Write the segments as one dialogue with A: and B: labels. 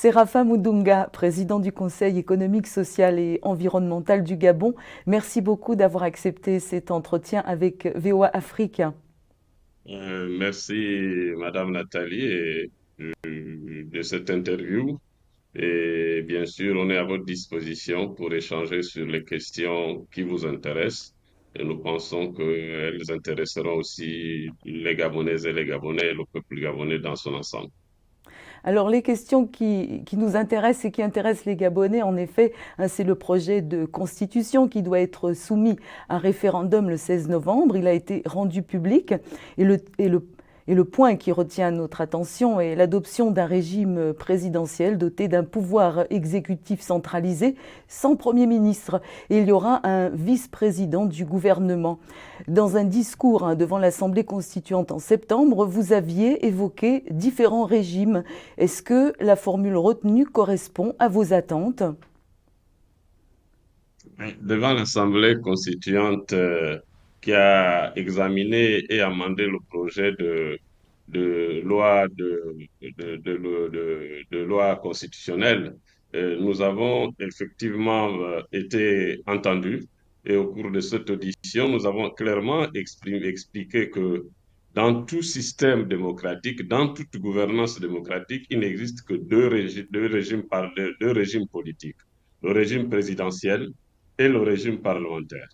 A: Serafa Mudunga, président du Conseil économique, social et environnemental du Gabon, merci beaucoup d'avoir accepté cet entretien avec VOA Afrique.
B: Merci, Madame Nathalie, de cette interview. Et bien sûr, on est à votre disposition pour échanger sur les questions qui vous intéressent. Et nous pensons qu'elles intéresseront aussi les Gabonaises et les Gabonais et le peuple gabonais dans son ensemble.
A: Alors les questions qui nous intéressent et qui intéressent les Gabonais, en effet, hein, c'est le projet de constitution qui doit être soumis à référendum le 16 novembre. Il a été rendu public et le point qui retient notre attention est l'adoption d'un régime présidentiel doté d'un pouvoir exécutif centralisé sans Premier ministre. Et il y aura un vice-président du gouvernement. Dans un discours devant l'Assemblée constituante en septembre, vous aviez évoqué différents régimes. Est-ce que la formule retenue correspond à vos attentes?
B: Devant l'Assemblée constituante qui a examiné et amendé le projet de loi de loi constitutionnelle, nous avons effectivement été entendus et au cours de cette audition, nous avons clairement expliqué que dans tout système démocratique, dans toute gouvernance démocratique, il n'existe que deux régimes politiques. Le régime présidentiel et le régime parlementaire.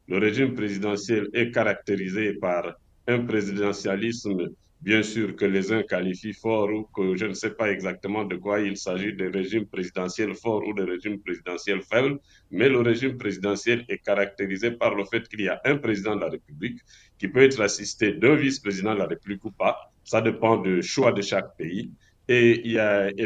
B: Le régime présidentiel est caractérisé par un présidentialisme, bien sûr, que les uns qualifient fort ou que je ne sais pas exactement de quoi il s'agit, de régime présidentiel fort ou de régime présidentiel faible, mais le régime présidentiel est caractérisé par le fait qu'il y a un président de la République qui peut être assisté d'un vice-président de la République ou pas. Ça dépend du choix de chaque pays. Et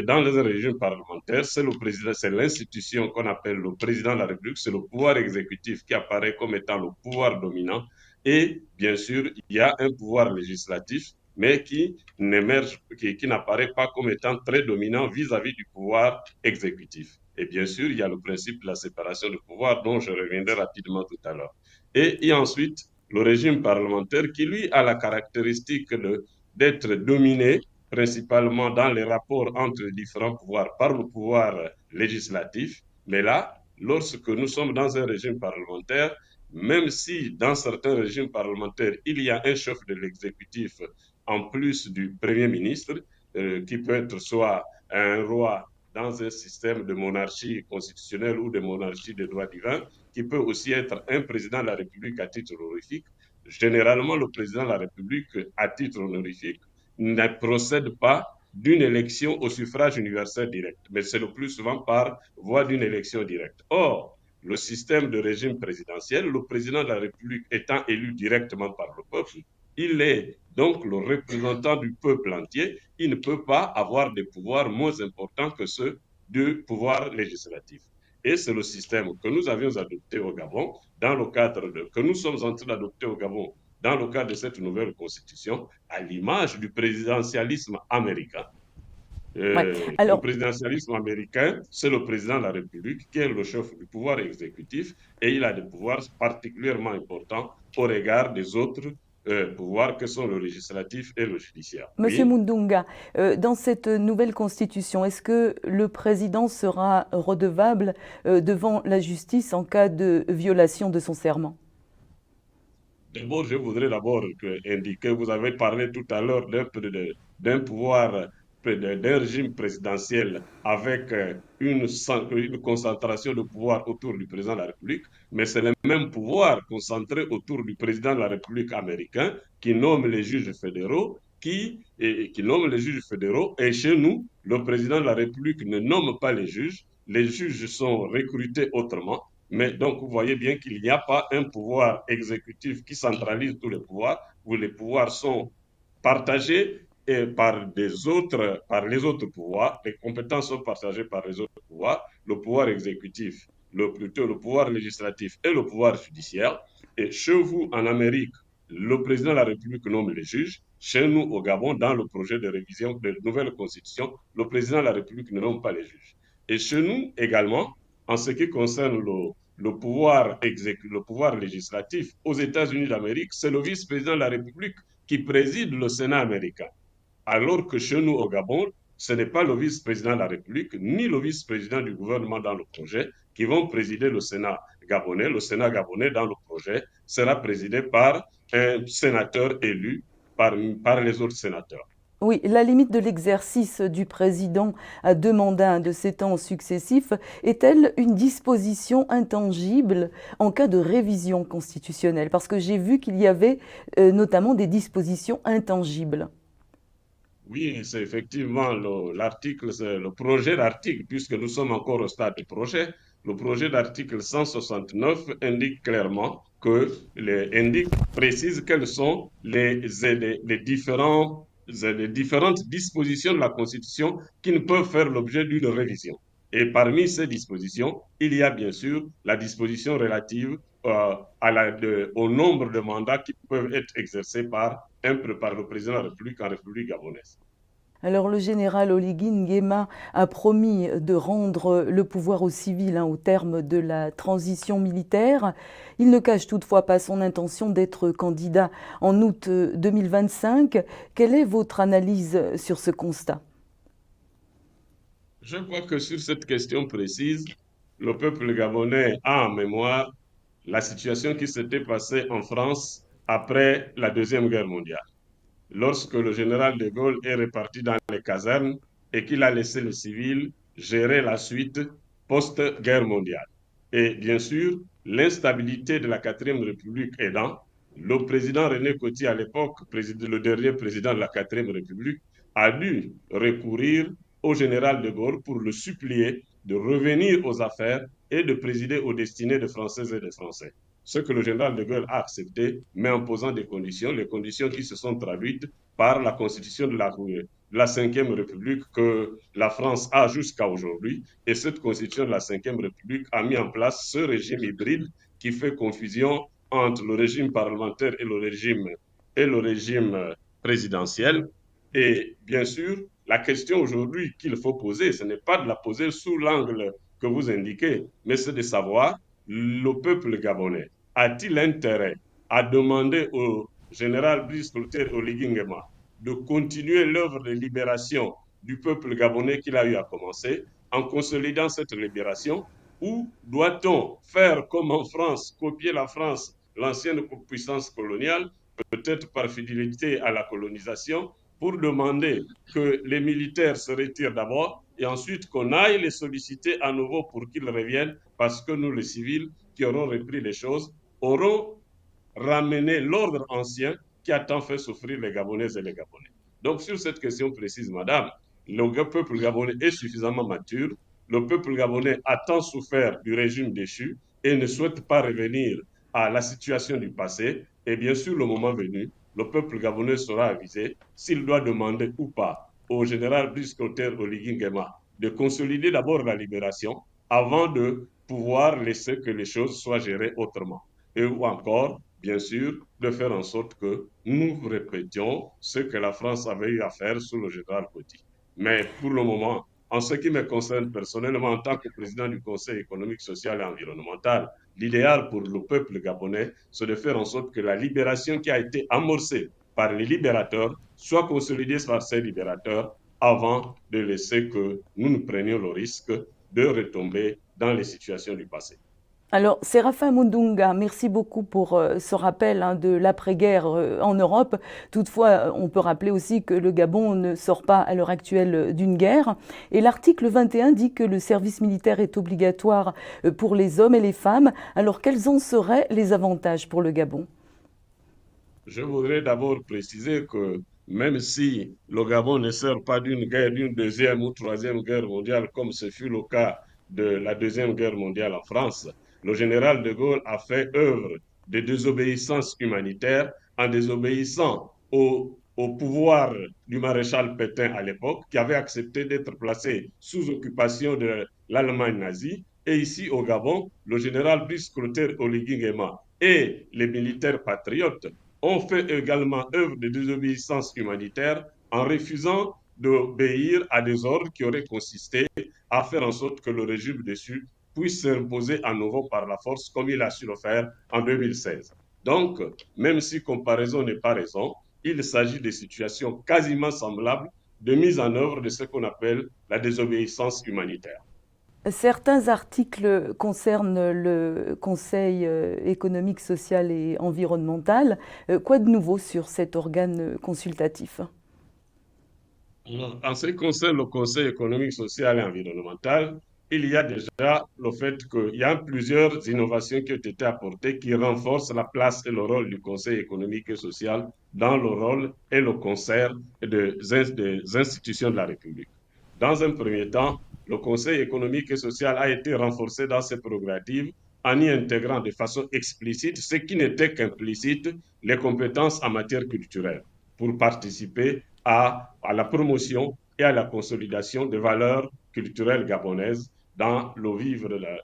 B: dans les régimes parlementaires, c'est le président, c'est l'institution qu'on appelle le président de la République, c'est le pouvoir exécutif qui apparaît comme étant le pouvoir dominant. Et bien sûr, il y a un pouvoir législatif, mais qui n'émerge, qui n'apparaît pas comme étant très dominant vis-à-vis du pouvoir exécutif. Et bien sûr, il y a le principe de la séparation du pouvoir dont je reviendrai rapidement tout à l'heure. Et il y a ensuite le régime parlementaire qui, lui, a la caractéristique d'être dominé principalement dans les rapports entre les différents pouvoirs par le pouvoir législatif. Mais là, lorsque nous sommes dans un régime parlementaire, même si dans certains régimes parlementaires, il y a un chef de l'exécutif en plus du Premier ministre, qui peut être soit un roi dans un système de monarchie constitutionnelle ou de monarchie de droit divin, qui peut aussi être un président de la République à titre honorifique. Généralement, le président de la République, à titre honorifique, ne procède pas d'une élection au suffrage universel direct, mais c'est le plus souvent par voie d'une élection directe. Or, le système de régime présidentiel, le président de la République étant élu directement par le peuple, il est donc le représentant du peuple entier, il ne peut pas avoir des pouvoirs moins importants que ceux du pouvoir législatif. Et c'est le système que nous avions adopté au Gabon, que nous sommes en train d'adopter au Gabon dans le cadre de cette nouvelle constitution, à l'image du présidentialisme américain.
A: Ouais.
B: Le
A: Alors,
B: présidentialisme américain, c'est le président de la République qui est le chef du pouvoir exécutif et il a des pouvoirs particulièrement importants au regard des autres pouvoirs que sont le législatif et le judiciaire.
A: Monsieur
B: Oui.
A: Mundunga, dans cette nouvelle constitution, est-ce que le président sera redevable devant la justice en cas de violation de son serment?
B: D'abord, je voudrais indiquer, vous avez parlé tout à l'heure d'un pouvoir, d'un régime présidentiel avec une concentration de pouvoir autour du président de la République, mais c'est le même pouvoir concentré autour du président de la République américain qui nomme les juges fédéraux, qui nomme les juges fédéraux, et chez nous, le président de la République ne nomme pas les juges sont recrutés autrement. Mais donc, vous voyez bien qu'il n'y a pas un pouvoir exécutif qui centralise tous les pouvoirs, où les pouvoirs sont partagés et par les autres pouvoirs, les compétences sont partagées par les autres pouvoirs, le pouvoir exécutif, plutôt le pouvoir législatif et le pouvoir judiciaire. Et chez vous, en Amérique, le président de la République nomme les juges. Chez nous, au Gabon, dans le projet de révision de nouvelle constitution, le président de la République ne nomme pas les juges. Et chez nous également, en ce qui concerne le pouvoir législatif aux États-Unis d'Amérique, c'est le vice-président de la République qui préside le Sénat américain. Alors que chez nous, au Gabon, ce n'est pas le vice-président de la République ni le vice-président du gouvernement dans le projet qui vont présider le Sénat gabonais. Le Sénat gabonais dans le projet sera présidé par un sénateur élu par les autres sénateurs.
A: Oui, la limite de l'exercice du président à deux mandats de 7 ans successifs est-elle une disposition intangible en cas de révision constitutionnelle? Parce que j'ai vu qu'il y avait notamment des dispositions intangibles.
B: Oui, c'est effectivement l'article, c'est le projet d'article, puisque nous sommes encore au stade du projet. Le projet d'article 169 indique clairement précise quelles sont les différentes dispositions de la Constitution qui ne peuvent faire l'objet d'une révision. Et parmi ces dispositions, il y a bien sûr la disposition relative au nombre de mandats qui peuvent être exercés par le président de la République en République gabonaise.
A: Alors le général Oligui Nguema a promis de rendre le pouvoir aux civils au terme de la transition militaire. Il ne cache toutefois pas son intention d'être candidat en août 2025. Quelle est votre analyse sur ce constat?
B: Je crois que sur cette question précise, le peuple gabonais a en mémoire la situation qui s'était passée en France après la Deuxième Guerre mondiale, lorsque le général de Gaulle est reparti dans les casernes et qu'il a laissé les civils gérer la suite post-guerre mondiale. Et bien sûr, l'instabilité de la quatrième République aidant, le président René Coty, à l'époque, le dernier président de la quatrième République, a dû recourir au général de Gaulle pour le supplier de revenir aux affaires et de présider aux destinées des Françaises et des Français. Ce que le général de Gaulle a accepté, mais en posant des conditions, les conditions qui se sont traduites par la constitution de la Cinquième République que la France a jusqu'à aujourd'hui. Et cette constitution de la Cinquième République a mis en place ce régime hybride qui fait confusion entre le régime parlementaire et le régime présidentiel. Et bien sûr, la question aujourd'hui qu'il faut poser, ce n'est pas de la poser sous l'angle que vous indiquez, mais c'est de savoir le peuple gabonais a-t-il intérêt à demander au général Brice Clotaire Oligui Nguema de continuer l'œuvre de libération du peuple gabonais qu'il a eu à commencer en consolidant cette libération ou doit-on faire comme en France, copier la France, l'ancienne puissance coloniale, peut-être par fidélité à la colonisation, pour demander que les militaires se retirent d'abord et ensuite qu'on aille les solliciter à nouveau pour qu'ils reviennent parce que nous, les civils, qui auront repris les choses, auront ramené l'ordre ancien qui a tant fait souffrir les Gabonaises et les Gabonais. Donc, sur cette question précise, madame, le peuple gabonais est suffisamment mature. Le peuple gabonais a tant souffert du régime déchu et ne souhaite pas revenir à la situation du passé. Et bien sûr, le moment venu, le peuple gabonais sera avisé s'il doit demander ou pas au général Brice Clotaire Oligui Nguema de consolider d'abord la libération avant de pouvoir laisser que les choses soient gérées autrement. Et ou encore, bien sûr, de faire en sorte que nous répétions ce que la France avait eu à faire sous le général Coty. Mais pour le moment, en ce qui me concerne personnellement, en tant que président du Conseil économique, social et environnemental, l'idéal pour le peuple gabonais, c'est de faire en sorte que la libération qui a été amorcée par les libérateurs soit consolidée par ces libérateurs avant de laisser que nous nous prenions le risque de retomber dans les situations du passé.
A: Alors, Séraphin Mundunga, merci beaucoup pour ce rappel de l'après-guerre en Europe. Toutefois, on peut rappeler aussi que le Gabon ne sort pas à l'heure actuelle d'une guerre. Et l'article 21 dit que le service militaire est obligatoire pour les hommes et les femmes. Alors, quels en seraient les avantages pour le Gabon?
B: Je voudrais d'abord préciser que même si le Gabon ne sort pas d'une guerre, d'une deuxième ou troisième guerre mondiale, comme ce fut le cas de la deuxième guerre mondiale en France, le général de Gaulle a fait œuvre de désobéissance humanitaire en désobéissant au pouvoir du maréchal Pétain à l'époque, qui avait accepté d'être placé sous occupation de l'Allemagne nazie. Et ici au Gabon, le général Brice Clotaire Oligui Nguema et les militaires patriotes ont fait également œuvre de désobéissance humanitaire en refusant d'obéir à des ordres qui auraient consisté à faire en sorte que le régime dessus puisse s'imposer à nouveau par la force comme il a su le faire en 2016. Donc, même si comparaison n'est pas raison, il s'agit de situations quasiment semblables de mise en œuvre de ce qu'on appelle la désobéissance humanitaire.
A: Certains articles concernent le Conseil économique, social et environnemental. Quoi de nouveau sur cet organe consultatif?
B: En ce qui concerne le Conseil économique, social et environnemental, il y a déjà le fait qu'il y a plusieurs innovations qui ont été apportées qui renforcent la place et le rôle du Conseil économique et social dans le rôle et le concert des institutions de la République. Dans un premier temps, le Conseil économique et social a été renforcé dans ses prérogatives en y intégrant de façon explicite, ce qui n'était qu'implicite, les compétences en matière culturelle pour participer à la promotion et à la consolidation des valeurs culturelles gabonaises dans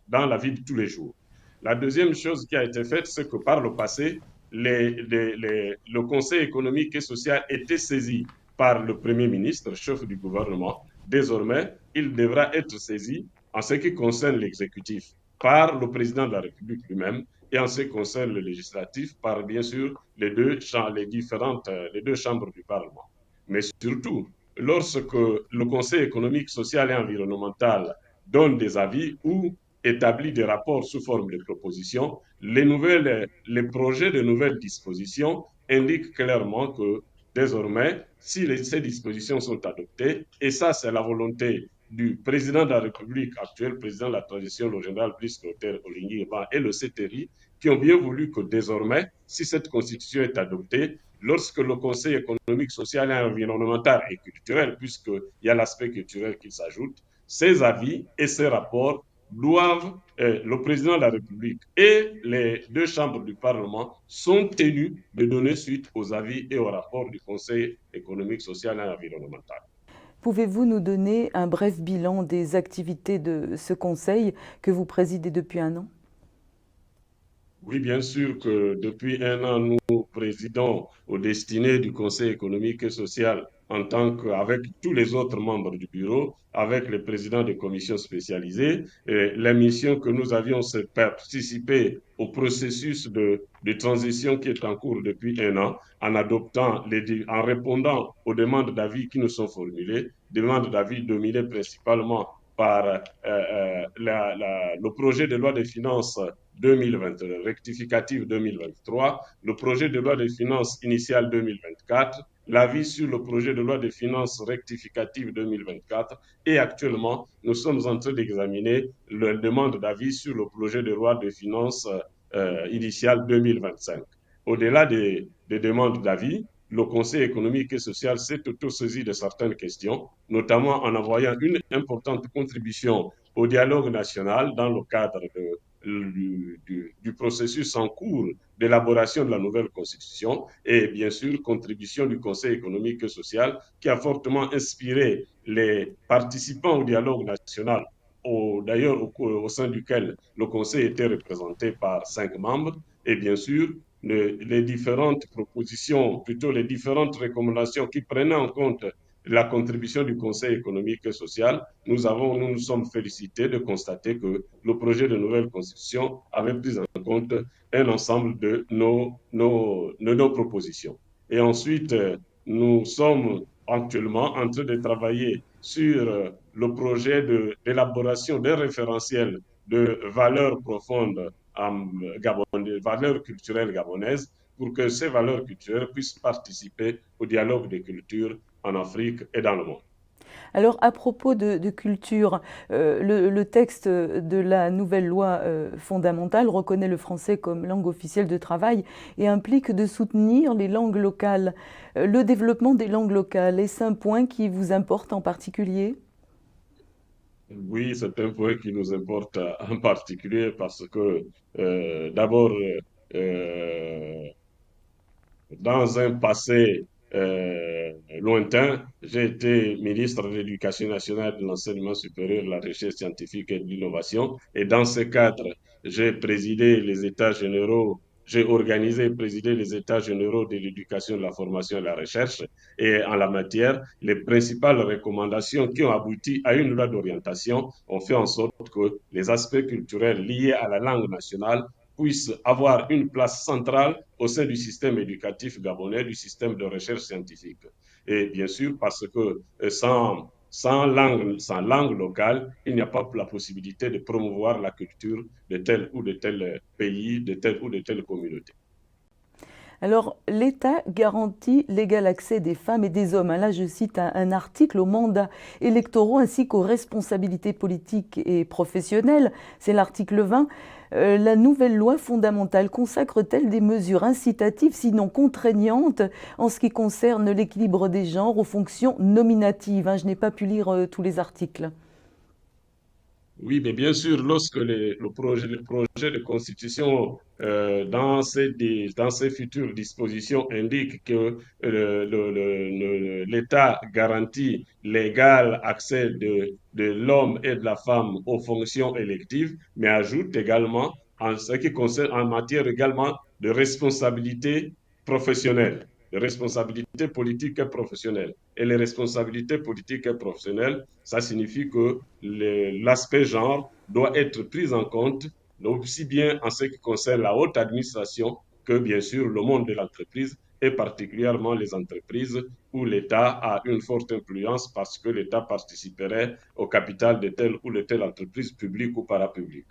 B: dans la vie de tous les jours. La deuxième chose qui a été faite, c'est que par le passé, le Conseil économique et social était saisi par le Premier ministre, chef du gouvernement. Désormais, il devra être saisi en ce qui concerne l'exécutif par le président de la République lui-même et en ce qui concerne le législatif par, bien sûr, les deux chambres du Parlement. Mais surtout, lorsque le Conseil économique, social et environnemental donne des avis ou établit des rapports sous forme de propositions, les projets de nouvelles dispositions indiquent clairement que désormais, si ces dispositions sont adoptées, et ça c'est la volonté du président de la République actuel, président de la transition, le général Brice Clotaire Oligny et le CTRI, qui ont bien voulu que désormais, si cette constitution est adoptée, lorsque le Conseil économique, social et environnemental et culturel, puisqu'il y a l'aspect culturel qui s'ajoute, ces avis et ces rapports doivent, le président de la République et les deux chambres du Parlement sont tenus de donner suite aux avis et aux rapports du Conseil économique, social et environnemental.
A: Pouvez-vous nous donner un bref bilan des activités de ce conseil que vous présidez depuis un an?
B: Oui, bien sûr que depuis un an, nous présidons aux destinées du Conseil économique et social en tant qu'avec tous les autres membres du bureau, avec les présidents des commissions spécialisées. Et la mission que nous avions, c'est participer au processus de transition qui est en cours depuis un an, en adoptant, en répondant aux demandes d'avis qui nous sont formulées, demandes d'avis dominées principalement par le projet de loi des finances 2020, rectificative 2023, le projet de loi de finances initiale 2024, l'avis sur le projet de loi de finances rectificative 2024 et actuellement, nous sommes en train d'examiner la demande d'avis sur le projet de loi de finances initiale 2025. Au-delà des demandes d'avis, le Conseil économique et social s'est auto-saisi de certaines questions, notamment en envoyant une importante contribution au dialogue national dans le cadre du processus en cours d'élaboration de la nouvelle constitution et bien sûr contribution du Conseil économique et social qui a fortement inspiré les participants au dialogue national, d'ailleurs au sein duquel le Conseil était représenté par 5 membres et bien sûr les différentes propositions, plutôt les différentes recommandations qui prenaient en compte la contribution du Conseil économique et social, nous nous sommes félicités de constater que le projet de nouvelle constitution avait pris en compte un ensemble de nos propositions. Et ensuite, nous sommes actuellement en train de travailler sur le projet d'élaboration d'un référentiel de valeurs profondes de valeurs culturelles gabonaises pour que ces valeurs culturelles puissent participer au dialogue des cultures en Afrique et dans le monde.
A: Alors, à propos de culture, le texte de la nouvelle loi fondamentale reconnaît le français comme langue officielle de travail et implique de soutenir les langues locales. Le développement des langues locales, est-ce un point qui vous importe en particulier?
B: Oui, c'est un point qui nous importe en particulier parce que d'abord, euh, dans un passé lointain, j'ai été ministre de l'Éducation nationale, de l'enseignement supérieur, de la recherche scientifique et de l'innovation. Et dans ce cadre, j'ai présidé les États généraux, j'ai organisé et présidé les États généraux de l'éducation, de la formation et de la recherche. Et en la matière, les principales recommandations qui ont abouti à une loi d'orientation ont fait en sorte que les aspects culturels liés à la langue nationale puisse avoir une place centrale au sein du système éducatif gabonais, du système de recherche scientifique. Et bien sûr, parce que sans langue locale, il n'y a pas la possibilité de promouvoir la culture de tel ou de tel pays, de telle ou de telle communauté.
A: Alors, l'État garantit l'égal accès des femmes et des hommes. Là, je cite un article aux mandats électoraux ainsi qu'aux responsabilités politiques et professionnelles. C'est l'article 20. La nouvelle loi fondamentale consacre-t-elle des mesures incitatives, sinon contraignantes, en ce qui concerne l'équilibre des genres aux fonctions nominatives? Je n'ai pas pu lire tous les articles.
B: Oui, mais bien sûr, lorsque le projet de constitution dans ses futures dispositions indique que l'État garantit l'égal accès de l'homme et de la femme aux fonctions électives, mais ajoute également en ce qui concerne en matière également de responsabilité professionnelle, de responsabilité politique et professionnelle. Et les responsabilités politiques et professionnelles, ça signifie que l'aspect genre doit être pris en compte, aussi bien en ce qui concerne la haute administration que bien sûr le monde de l'entreprise et particulièrement les entreprises où l'État a une forte influence parce que l'État participerait au capital de telle ou de telle entreprise publique ou parapublique.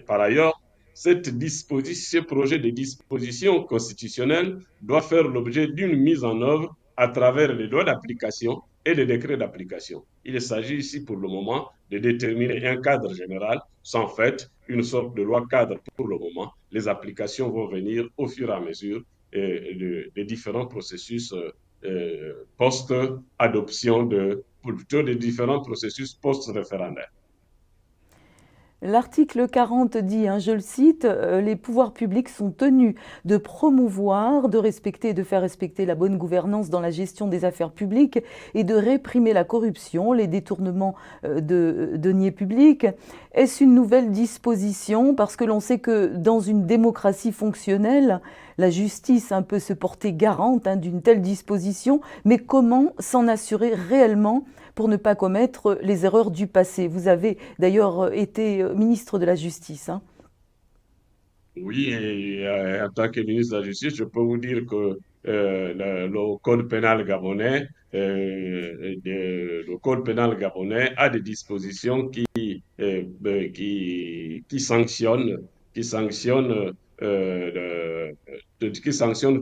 B: Par ailleurs, ce projet de disposition constitutionnelle doit faire l'objet d'une mise en œuvre à travers les lois d'application et les décrets d'application. Il s'agit ici pour le moment de déterminer un cadre général, sans fait une sorte de loi cadre pour le moment. Les applications vont venir au fur et à mesure des différents processus post-adoption plutôt des différents processus post-référendaires.
A: L'article 40 dit, je le cite, les pouvoirs publics sont tenus de promouvoir, de respecter et de faire respecter la bonne gouvernance dans la gestion des affaires publiques et de réprimer la corruption, les détournements de deniers publics. Est-ce une nouvelle disposition? Parce que l'on sait que dans une démocratie fonctionnelle, la justice peut se porter garante d'une telle disposition, mais comment s'en assurer réellement pour ne pas commettre les erreurs du passé? Vous avez d'ailleurs été ministre de la Justice.
B: Oui, et en tant que ministre de la Justice, je peux vous dire que le code pénal gabonais, le code pénal gabonais a des dispositions qui sanctionnent, qui sanctionnent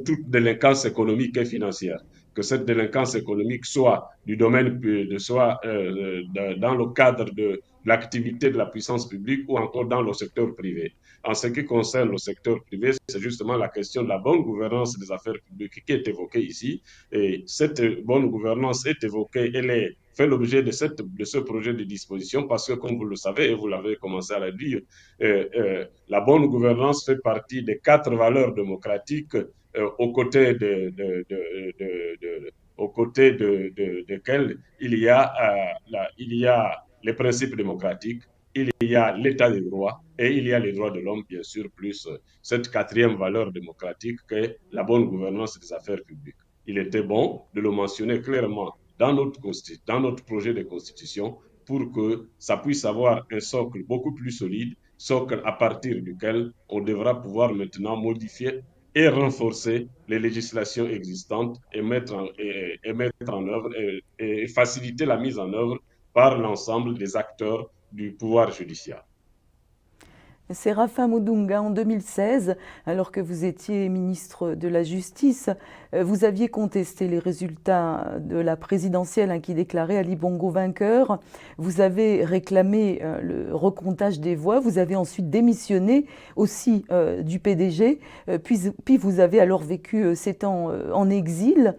B: toute délinquance économique et financière. Que cette délinquance économique soit du domaine, soit dans le cadre de l'activité de la puissance publique ou encore dans le secteur privé. En ce qui concerne le secteur privé, c'est justement la question de la bonne gouvernance des affaires publiques qui est évoquée ici. Et cette bonne gouvernance est évoquée, elle est fait l'objet de ce projet de disposition parce que, comme vous le savez et vous l'avez commencé à le dire, la bonne gouvernance fait partie des 4 valeurs démocratiques aux côtés aux côtés desquelles il y a les principes démocratiques, il y a l'état de droit et il y a les droits de l'homme, bien sûr, plus cette 4e valeur démocratique qu'est la bonne gouvernance des affaires publiques. Il était bon de le mentionner clairement dans notre projet de constitution pour que ça puisse avoir un socle beaucoup plus solide, socle à partir duquel on devra pouvoir maintenant modifier et renforcer les législations existantes et mettre en œuvre et faciliter la mise en œuvre par l'ensemble des acteurs du pouvoir judiciaire.
A: Séraphin Moudunga, en 2016, alors que vous étiez ministre de la Justice, vous aviez contesté les résultats de la présidentielle qui déclarait Ali Bongo vainqueur. Vous avez réclamé le recomptage des voix. Vous avez ensuite démissionné aussi du PDG. Puis vous avez alors vécu 7 ans en exil.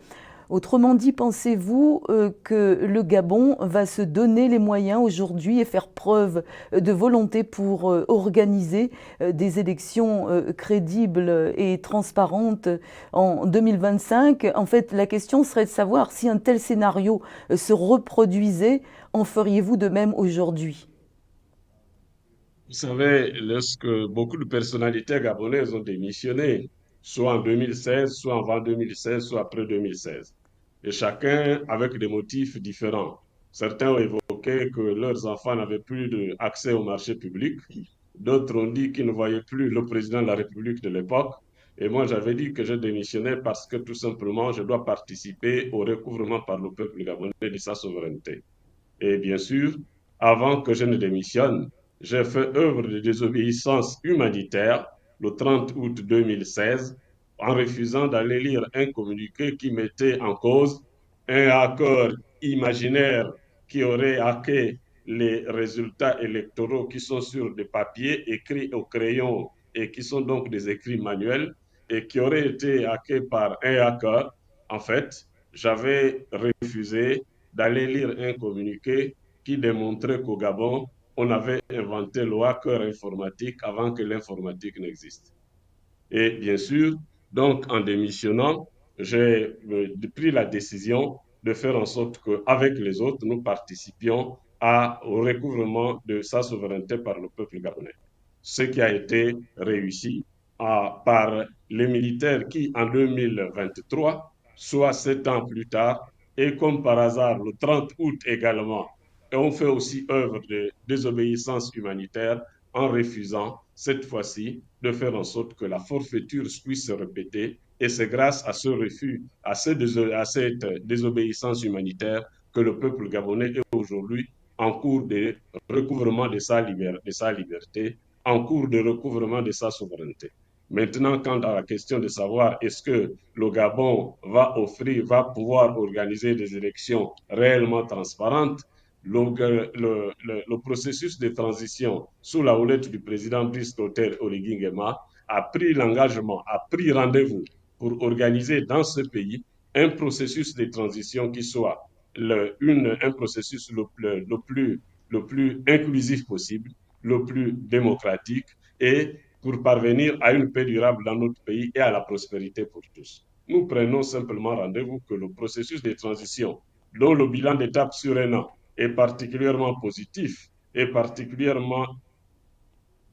A: Autrement dit, pensez-vous que le Gabon va se donner les moyens aujourd'hui et faire preuve de volonté pour organiser des élections crédibles et transparentes en 2025? En fait, la question serait de savoir si un tel scénario se reproduisait, en feriez-vous de même aujourd'hui?
B: Vous savez, lorsque beaucoup de personnalités gabonaises ont démissionné, soit en 2016, soit avant 2016, soit après 2016, et chacun avec des motifs différents. Certains ont évoqué que leurs enfants n'avaient plus accès au marché public, D'autres ont dit qu'ils ne voyaient plus le président de la République de l'époque. Et moi, j'avais dit que je démissionnais parce que tout simplement, je dois participer au recouvrement par le peuple gabonais de sa souveraineté. Et bien sûr, avant que je ne démissionne, j'ai fait œuvre de désobéissance humanitaire le 30 août 2016 en refusant d'aller lire un communiqué qui mettait en cause un accord imaginaire qui aurait hacké les résultats électoraux qui sont sur des papiers écrits au crayon et qui sont donc des écrits manuels et qui auraient été hackés par un hacker. En fait, j'avais refusé d'aller lire un communiqué qui démontrait qu'au Gabon, on avait inventé le hacker informatique avant que l'informatique n'existe. Et bien sûr, donc en démissionnant, j'ai pris la décision de faire en sorte qu'avec les autres, nous participions au recouvrement de sa souveraineté par le peuple gabonais. Ce qui a été réussi par les militaires qui, en 2023, soit 7 ans plus tard, et comme par hasard, le 30 août également, ont fait aussi œuvre de désobéissance humanitaire en refusant cette fois-ci de faire en sorte que la forfaiture puisse se répéter. Et c'est grâce à ce refus, à cette désobéissance humanitaire que le peuple gabonais est aujourd'hui en cours de recouvrement de sa liberté, en cours de recouvrement de sa souveraineté. Maintenant, quant à la question de savoir est-ce que le Gabon va pouvoir organiser des élections réellement transparentes, le processus de transition sous la houlette du président Brice Clotaire Oligui Nguema a pris l'engagement, a pris rendez-vous pour organiser dans ce pays un processus de transition qui soit un processus le plus inclusif possible, le plus démocratique et pour parvenir à une paix durable dans notre pays et à la prospérité pour tous. Nous prenons simplement rendez-vous que le processus de transition, dont le bilan d'étape sur un an est particulièrement positif et particulièrement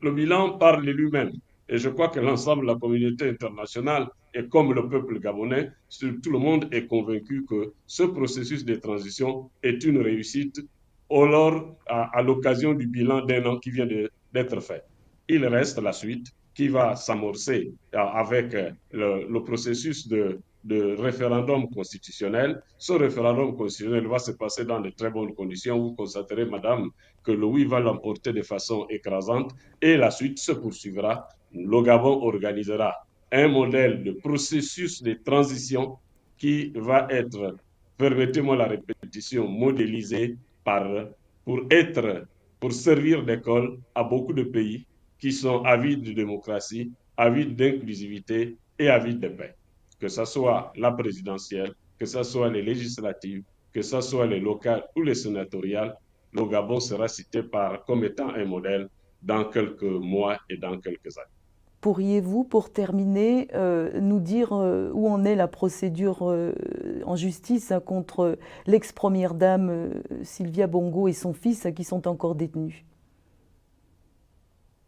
B: le bilan parle de lui-même. Et je crois que l'ensemble de la communauté internationale et comme le peuple gabonais, tout le monde est convaincu que ce processus de transition est une réussite à l'occasion du bilan d'un an qui vient d'être fait. Il reste la suite qui va s'amorcer avec le processus de référendum constitutionnel. Ce référendum constitutionnel va se passer dans de très bonnes conditions. Vous constaterez, madame, que le oui va l'emporter de façon écrasante et la suite se poursuivra. Le Gabon organisera un modèle de processus de transition qui va être, permettez-moi la répétition, modélisé pour être, pour servir d'école à beaucoup de pays qui sont avides de démocratie, avides d'inclusivité et avides de paix. Que ce soit la présidentielle, que ce soit les législatives, que ce soit les locales ou les sénatoriales, le Gabon sera cité comme étant un modèle dans quelques mois et dans quelques années.
A: Pourriez-vous, pour terminer, nous dire où en est la procédure en justice contre l'ex-première dame Sylvia Bongo et son fils qui sont encore détenus?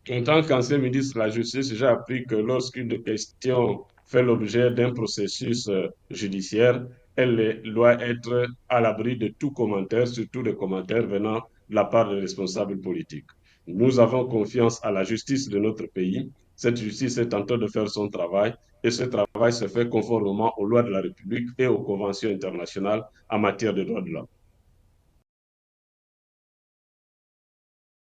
B: En tant qu'ancien ministre de la Justice, j'ai appris que lorsqu'une question fait l'objet d'un processus judiciaire, doit être à l'abri de tout commentaire, surtout des commentaires venant de la part des responsables politiques. Nous avons confiance à la justice de notre pays. Cette justice est en train de faire son travail et ce travail se fait conformément aux lois de la République et aux conventions internationales en matière de droits de l'homme.